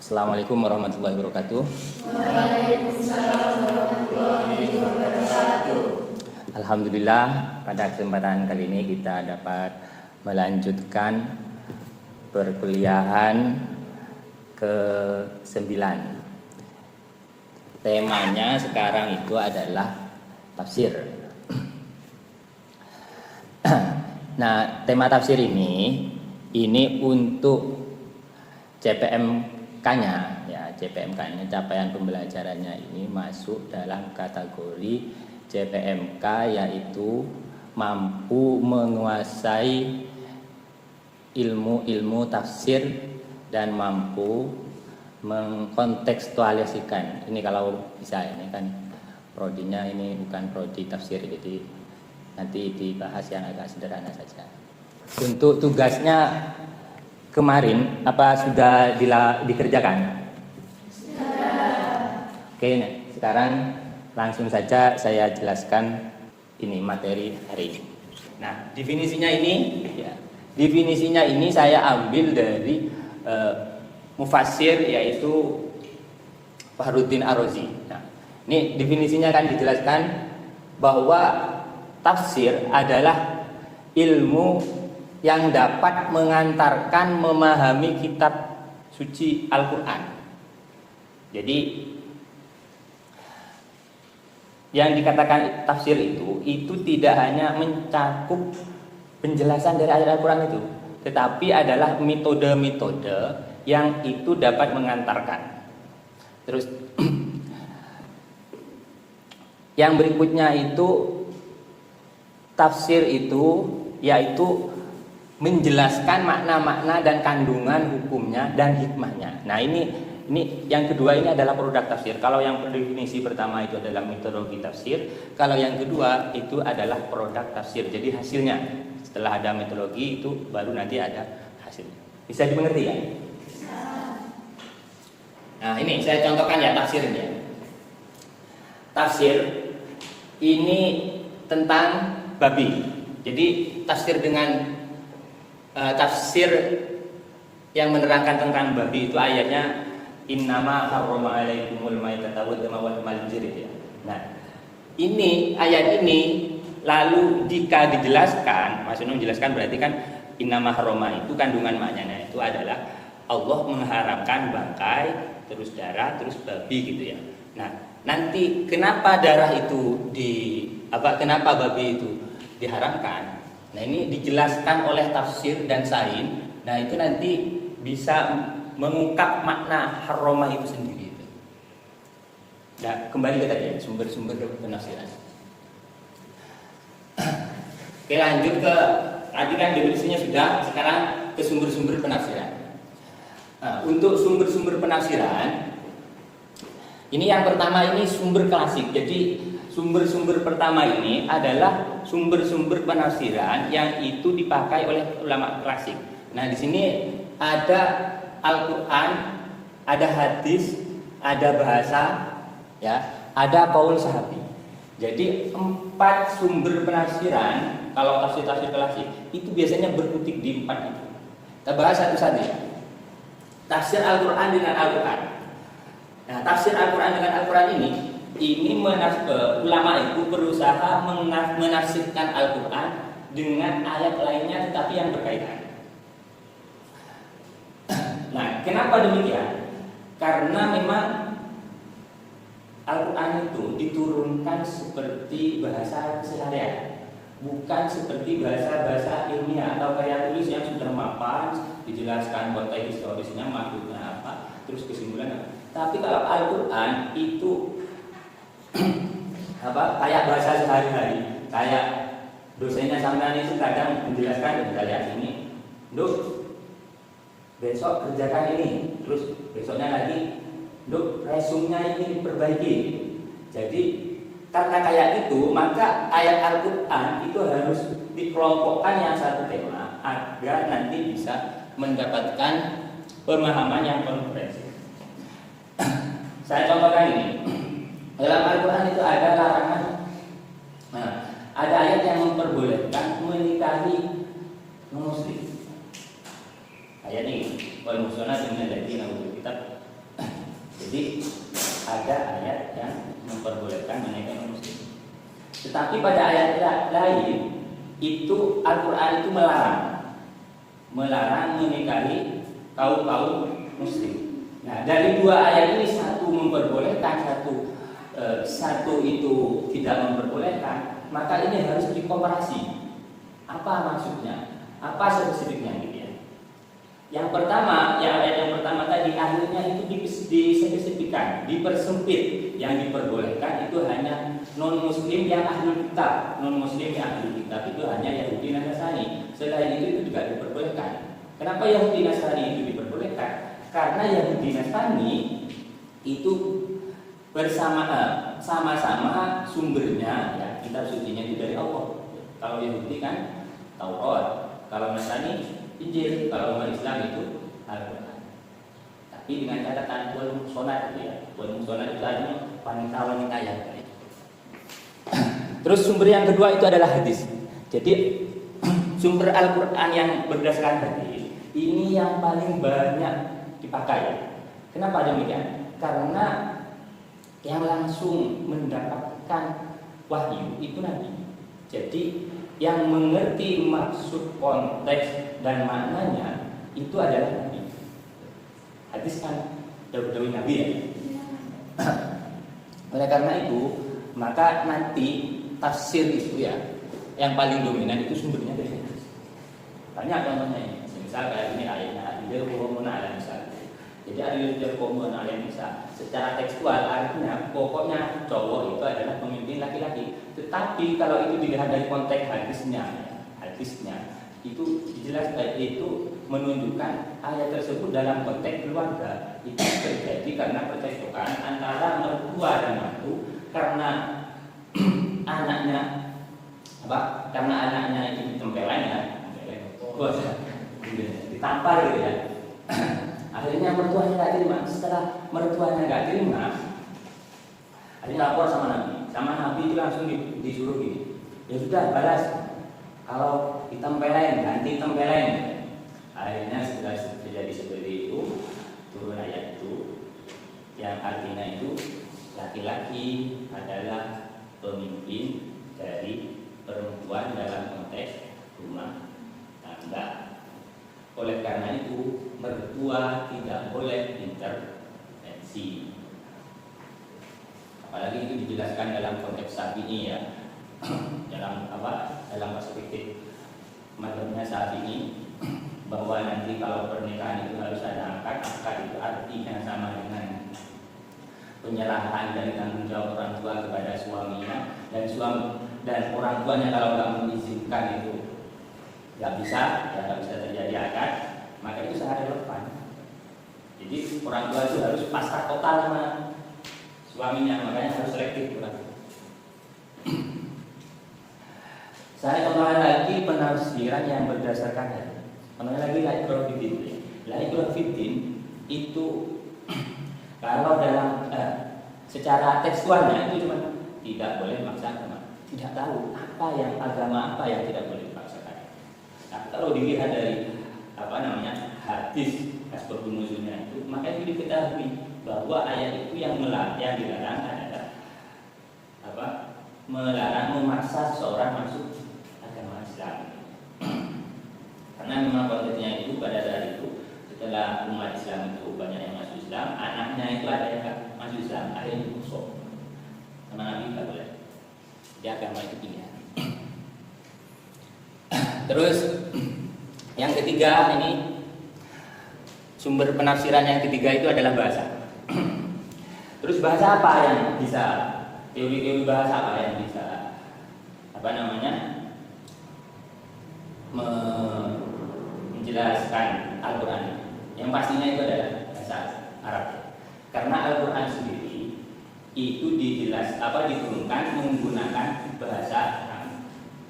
Assalamualaikum warahmatullahi wabarakatuh. Waalaikumsalam warahmatullahi wabarakatuh. Alhamdulillah, pada kesempatan kali ini kita dapat melanjutkan perkuliahan ke-9. Temanya sekarang itu adalah tafsir. Nah, tema tafsir ini untuk CPMK-nya, ya CPMK-nya capaian pembelajarannya ini masuk dalam kategori CPMK, yaitu mampu menguasai ilmu-ilmu tafsir dan mampu mengkontekstualisasikan. Ini kalau bisa, ini kan prodinya ini bukan prodi tafsir, jadi nanti dibahas yang agak sederhana saja. Untuk tugasnya kemarin apa sudah dikerjakan? Sudah. Oke, sekarang langsung saja saya jelaskan ini materi hari ini. Nah, definisinya ini saya ambil dari mufassir, yaitu Fakhruddin Ar-Razi. Nah, ini definisinya kan dijelaskan bahwa tafsir adalah ilmu yang dapat mengantarkan memahami kitab suci Al-Quran. Jadi yang dikatakan tafsir itu tidak hanya mencakup penjelasan dari ayat Al-Quran itu, tetapi adalah metode-metode yang itu dapat mengantarkan. Terus yang berikutnya itu tafsir itu yaitu menjelaskan makna-makna dan kandungan hukumnya dan hikmahnya. Nah, ini yang kedua, ini adalah produk tafsir. Kalau yang definisi pertama itu adalah metodologi tafsir, kalau yang kedua itu adalah produk tafsir. Jadi hasilnya setelah ada metodologi itu baru nanti ada hasilnya. Bisa dimengerti ya? Nah, ini saya contohkan ya tafsirnya. Tafsir ini tentang babi. Jadi tafsir dengan tafsir yang menerangkan tentang babi itu ayatnya innama harrama alaikumul maitata wad dama wal khinzir ya. Nah, ini ayat ini lalu jika dijelaskan, maksudnya menjelaskan berarti kan innama harrama itu kandungan maknanya itu adalah Allah mengharamkan bangkai, terus darah, terus babi gitu ya. Nah, nanti kenapa darah itu kenapa babi itu diharamkan? Nah, ini dijelaskan oleh tafsir dan sain. Nah, itu nanti bisa mengungkap makna haromah itu sendiri. Nah, kembali ke tadi sumber-sumber penafsiran. Oke, lanjut ke tadi kan definisinya sudah, sekarang ke sumber-sumber penafsiran. Nah, untuk sumber-sumber penafsiran ini yang pertama ini sumber klasik. Jadi sumber-sumber pertama ini adalah sumber-sumber penafsiran yang itu dipakai oleh ulama klasik. Nah, di sini ada Al-Quran, ada hadis, ada bahasa, ya, ada qaul sahabi. Jadi 4 sumber penafsiran kalau tafsir-tafsir klasik itu biasanya berkutik di 4 itu. Kita bahas satu-satu ya. Tafsir Al-Quran dengan Al-Quran. Nah, tafsir Al-Quran dengan Al-Quran ini ulama itu berusaha menafsirkan Al-Quran dengan ayat lainnya tetapi yang berkaitan. Nah, kenapa demikian? Karena memang Al-Quran itu diturunkan seperti bahasa sehari-hari, bukan seperti bahasa-bahasa ilmiah atau karya tulis yang sudah mapan, dijelaskan konteks historisnya, maksudnya apa, terus kesimpulan apa. Tapi kalau Al-Quran itu kayak bahasa sehari-hari, kayak dosennya sampean itu kadang menjelaskan dari sini, "Nduk, besok kerjakan ini." Terus besoknya lagi, "Nduk, resumnya ini diperbaiki." Jadi karena kayak itu, maka ayat Al-Quran itu harus dikelompokkan yang satu tema agar nanti bisa mendapatkan pemahaman yang komprehensif. Saya contohkan ini. Dalam Al-Quran itu ada larangan. Nah, ada ayat yang memperbolehkan menikahi non-muslim. Ayat ini, wal musnad min alladziina utul kitab Jadi ada ayat yang memperbolehkan menikah non-muslim. Tetapi pada ayat lain itu Al-Quran itu melarang menikahi kaum muslim. Nah, dari dua ayat ini satu memperbolehkan, satu itu tidak memperbolehkan, maka ini harus dikomparasi. Apa maksudnya? Apa spesifiknya gitu ya? Yang pertama, ayat yang pertama tadi akhirnya itu dispesifikan, dipersempit. Yang diperbolehkan itu hanya non-muslim yang ahli kitab. Non-muslim yang ahli kitab itu hanya Yahudi dan Nasrani. Selain itu juga diperbolehkan. Kenapa Yahudi Nasrani itu diperbolehkan? Karena Yahudi Nasrani itu sama-sama sumbernya ya, kitab sucinya itu dari Allah. Kalau Yahudi kan Taurat, kalau Nasrani Injil, kalau umat Islam itu Al-Quran. Tapi dengan catatan wal muhsanat ya. Wal muhsanat itu artinya wanita-wanita yang baik. Terus sumber yang kedua itu adalah hadis. Jadi sumber Al-Quran yang berdasarkan hadis ini yang paling banyak dipakai. Kenapa demikian? Karena yang langsung mendapatkan wahyu itu Nabi. Jadi yang mengerti maksud, konteks dan maknanya itu adalah Nabi. Hadis kan dawuh Nabi ya. Oleh karena itu, maka nanti tafsir itu ya yang paling dominan itu sumbernya dari hadis. Banyak contohnya ini. Misal kayak ini ayatnya adil qawmun ala misal. Jadi adil qawmun ala misal secara tekstual artinya pokoknya cowok itu adalah pemimpin laki-laki. Tetapi kalau itu dilihat dari konteks hadisnya itu dijelaskan, itu menunjukkan ayat tersebut dalam konteks keluarga itu terjadi karena percekcokan antara mertua dan mantu karena anaknya itu ditempelin ya, ditampar gitu ya. Akhirnya mertuanya nggak terima. Setelah mertuanya nggak terima, akhirnya lapor sama Nabi itu langsung disuruh gini, ya sudah balas, kalau ditempelin ganti tempelin. Akhirnya setelah terjadi seperti itu turun ayat itu yang artinya itu laki-laki adalah pemimpin dari perempuan dalam konteks rumah tangga. Oleh karena itu mertua tidak boleh intervensi. Apalagi itu dijelaskan dalam konteks saat ini ya, dalam perspektif mazhabnya saat ini, bahwa nanti kalau pernikahan itu harus ada akad itu artinya sama dengan penyerahan dari tanggung jawab orang tua kepada suaminya, dan orang tuanya kalau nggak mengizinkan itu nggak bisa terjadi akad, maka itu sangat relevan. Jadi orang tua itu harus pasrah total sama suaminya, makanya harus selektif. Saya kembali lagi penafsiran yang berdasarkan hadis. Kembali lagi laikul fiddin itu kalau dalam secara tekstualnya itu cuma tidak boleh memaksa agama. Tidak tahu agama apa yang tidak boleh dipaksakan. Nah, kalau dilihat dari hadis asbabun nuzulnya itu, maka itu diketahui bahwa ayat itu yang dilarang adalah melarang memaksa seseorang masuk agama Islam. Karena memang konteksnya itu pada saat itu setelah umat Islam itu banyak yang masuk Islam, anaknya itu ada yang masuk Islam, ada yang dikusuk sama Nabi nggak boleh. Jadi agama itu pilihan. Terus yang ketiga ini sumber penafsiran yang ketiga itu adalah bahasa. Terus bahasa apa yang bisa, teori-teori bahasa apa yang bisa menjelaskan Al-Quran? Yang pastinya itu adalah bahasa Arab. Karena Al-Quran sendiri itu diturunkan menggunakan bahasa Arab.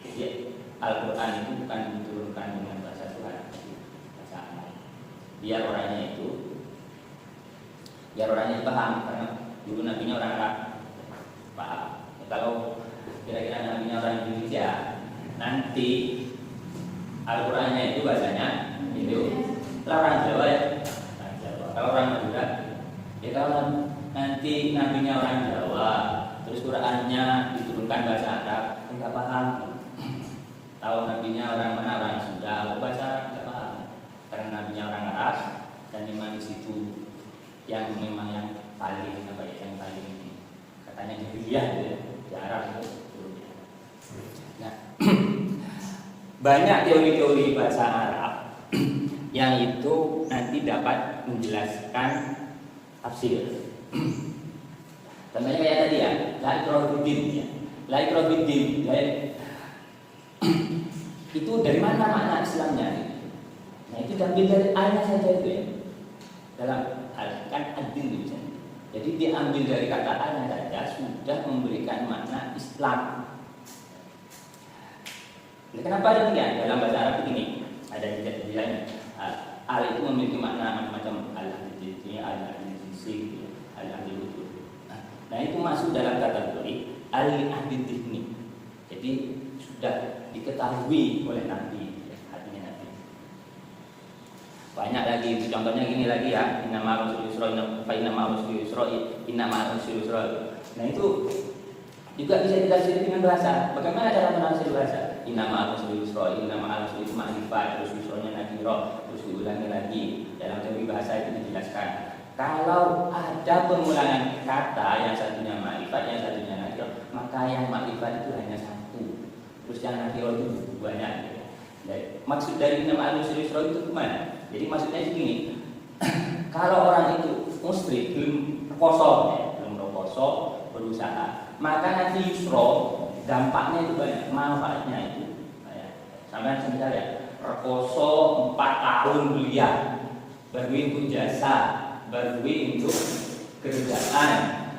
Jadi Al-Quran itu bukan diturunkan dengan bahasa Tuhan, bahasa Arab. Biar orangnya itu paham, karena dulu nabinya orang Arab paham. Kalau kira-kira nabinya orang Indonesia, nanti Al-Qurannya itu bahasanya itu. Kalau orang Jawa ya, kalau orang Madura Ya kalau nanti nabinya orang Jawa, terus Qurannya diturunkan bahasa Arab, enggak paham. Tahu nabinya orang mana, orang Sunda, bahasa Arab enggak paham. Karena nabinya orang Arab dan memang di situ yang memang yang paling apa ya, yang paling katanya jahiliyah gitu ya, di Arab itu. Nah, banyak teori-teori bahasa Arab yang itu nanti dapat menjelaskan tafsir. Contohnya kayak tadi ya, la ikraha fiddin ya. La ikraha fiddin itu dari mana makna Islamnya? Nah, itu diambil dari ayat saja itu ya. Dalam kan ad-din itu. Jadi diambil dari kata ayat saja sudah memberikan makna Islam. Nah, kenapa demikian? Dalam bahasa Arab begini, ada jejak-jejaknya. Al itu memiliki makna macam-macam, al-hadidiyah, al-hadidiyah, al-hadidiyah. Nah, itu masuk dalam kategori al-hadidiyah. Jadi sudah diketahui oleh Nabi, artinya Nabi. Banyak lagi, contohnya gini lagi ya, inna ma'al usri yusra, inna ma'al usri yusra. Nah, itu juga bisa ditafsir dengan bahasa. Bagaimana cara menafsir bahasa? Inna ma'al usri yusra, inna ma'al usri ma'rifat, terus yusranya nakira, terus diulangi lagi. Dalam teori bahasa itu dijelaskan. Kalau ada pengulangan kata, yang satunya ma'rifat, yang satunya nakira, maka yang ma'rifat itu hanya satu, terus yang nakira itu banyak. Maksud dari inna ma'al usri yusra itu gimana? Jadi maksudnya begini. Kalau orang itu musyrik, belum rekoso, berusaha, maka nanti yusro dampaknya itu banyak, manfaatnya itu. Sampai sebentar ya, rekoso 4 tahun kuliah, berwi untuk jasa, berwi untuk kerjaan.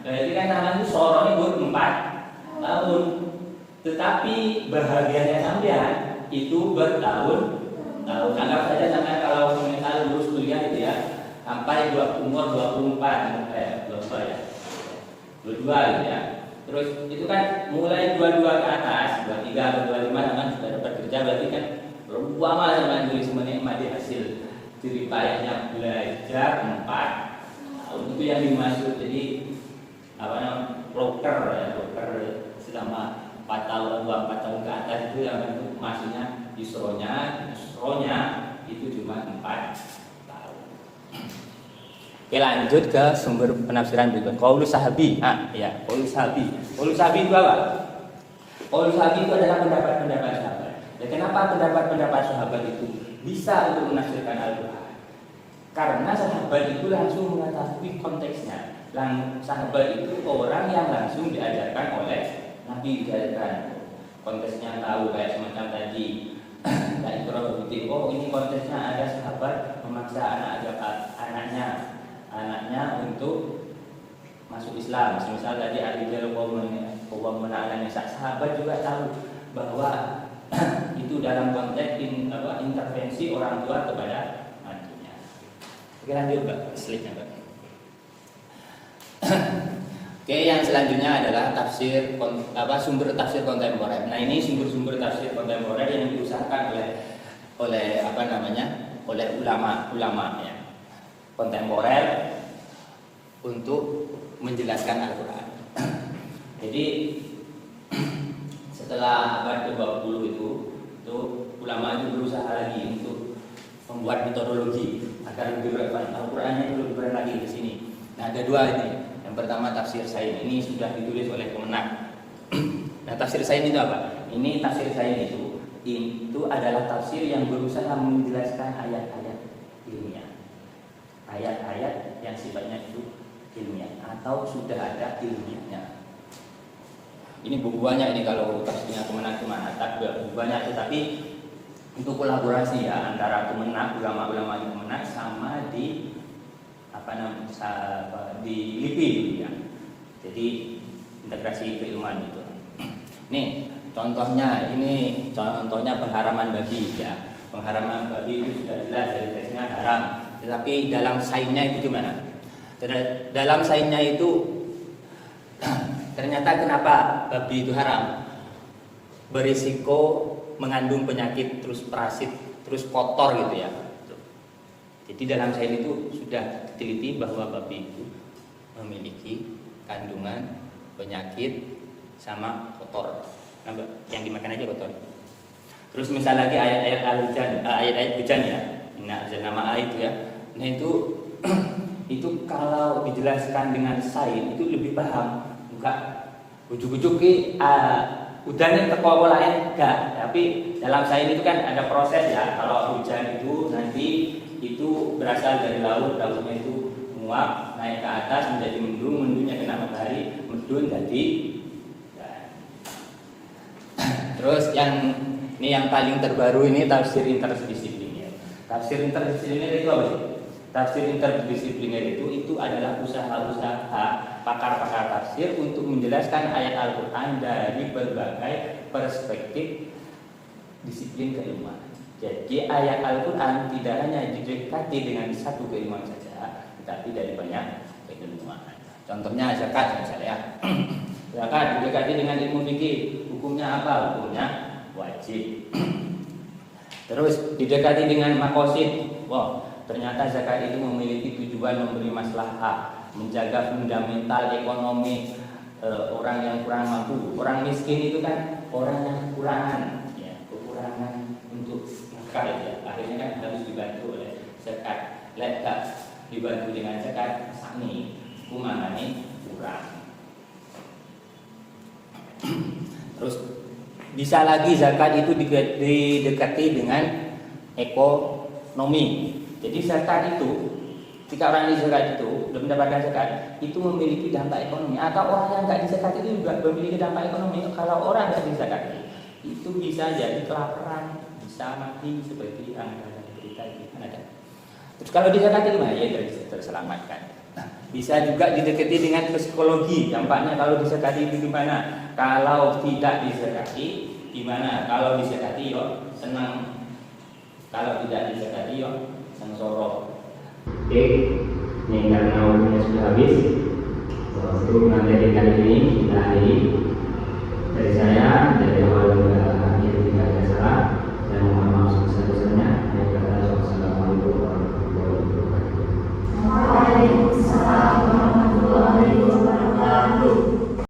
Berarti kan namanya soronya buat 4 tahun. Tetapi bahagianya sampean itu bertahun-tahun. Anggap saja sampai kalau misal lulus kuliah itu ya, sampai umur 24, 22 gitu ya. Terus itu kan mulai 22 ke atas, 23 atau 25 kan sudah dapat kerja, berarti kan lama sama tulis menikmati hasil jerih payahnya belajar 4 tahun. Itu yang dimaksud. Jadi apa namanya, broker selama 4 tahun atau 4 tahun ke atas itu yang itu maksudnya yusronya itu cuma 4 tahun. Oke, lanjut ke sumber penafsiran berikut. Qaulus sahabi. Qaulus sahabi itu apa? Qaulus sahabi itu adalah pendapat-pendapat sahabat. Dan kenapa pendapat-pendapat sahabat itu bisa untuk menafsirkan Al-Qur'an? Karena sahabat itu langsung mengetahui konteksnya. Sahabat itu orang yang langsung diajarkan oleh Nabi, diajarkan konteksnya, tahu kayak semacam tadi. Dan oh, ini konteksnya ada sahabat memaksa anaknya untuk masuk Islam. Misal tadi Al-Rijal qawwamuna 'alan nisa, sahabat juga tahu bahwa itu dalam konteks intervensi orang tua kepada anaknya. Oke, lanjut Pak, slide-nya Pak. Oke, yang selanjutnya adalah sumber tafsir kontemporer. Nah, ini sumber-sumber tafsir kontemporer yang diusahakan oleh ulama ya, kontemporer untuk menjelaskan Al-Qur'an. Jadi setelah abad ke-20 itu ulama itu berusaha lagi untuk membuat metodologi agar lebih relevan. Al-Qur'annya itu lebih keren lagi di sini. Nah, ada 2 ini. Yang pertama tafsir Sain, ini sudah ditulis oleh Kemenak. Nah, tafsir Sain itu apa? Ini tafsir Sain itu adalah tafsir yang berusaha menjelaskan ayat-ayat ilmiah. Ayat-ayat yang sifatnya itu ilmiah atau sudah ada ilmiahnya. Ini buku banyak ini, kalau tafsirnya Kemenak cuma buku banyak, tetapi untuk kolaborasi ya antara Kemenak, ulama-ulama di Kemenak sama di di LIPI ya. Jadi integrasi keilmuan itu. Nih contohnya pengharaman babi ya. Pengharaman babi itu sudah jelas dari teksnya haram. Tetapi dalam sainnya itu gimana? Dalam sainnya itu ternyata kenapa babi itu haram? Berisiko mengandung penyakit, terus parasit, terus kotor gitu ya. Jadi dalam sains itu sudah diteliti bahwa babi itu memiliki kandungan penyakit sama kotor. Nah, yang dimakan aja kotor. Terus misal lagi ayat-ayat al-hujan, ayat-ayat hujan ya. Nah, nama itu ya. Nah itu itu kalau dijelaskan dengan sains itu lebih paham. Enggak ujuk-ujuk udan yang teko lain enggak. Tapi dalam sains itu kan ada proses ya. Kalau hujan itu nanti itu berasal dari laut, lautnya itu menguap naik ke atas menjadi mendung, mendungnya kena matahari, mendung jadi. Terus yang paling terbaru ini tafsir interdisipliner. Tafsir interdisipliner itu apa sih? Tafsir interdisipliner itu adalah usaha-usaha pakar-pakar tafsir untuk menjelaskan ayat Al-Quran dari berbagai perspektif disiplin keilmuan. Jadi ayat Al-Quran tidak hanya didekati dengan satu keilmuan saja, tetapi dari banyak keilmuan. Contohnya zakat misalnya. Zakat didekati dengan ilmu fikih. Hukumnya apa? Hukumnya wajib. Terus didekati dengan makosid. Wow, ternyata zakat itu memiliki tujuan memberi maslahah, menjaga fundamental ekonomi orang yang kurang mampu. Orang miskin itu kan orang yang kekurangan, ya, kekurangan untuk makan ya. Akhirnya kan harus dibantu oleh zakat. Lekat dibantu dengan zakat, sani, kumangane kurang. Terus bisa lagi zakat itu didekati dengan ekonomi. Jadi zakat itu, jika orang yang zakat itu belum mendapatkan zakat, itu memiliki dampak ekonomi. Atau orang yang nggak dizakat itu juga memiliki dampak ekonomi. Kalau orang nggak dizakat itu bisa jadi kelaparan, bisa mati seperti yang ada di berita di Kanada. Terus kalau dizakati gimana? Ya terselamatkan. Bisa juga didekati dengan psikologi. Dampaknya kalau dizakati itu gimana? Kalau tidak dizakati gimana? Kalau dizakati yo senang. Kalau tidak dizakati yo sengsara. Oke, ini karena waktunya sudah habis. Untuk materi kali ini kita akhiri. Dari saya, dari awal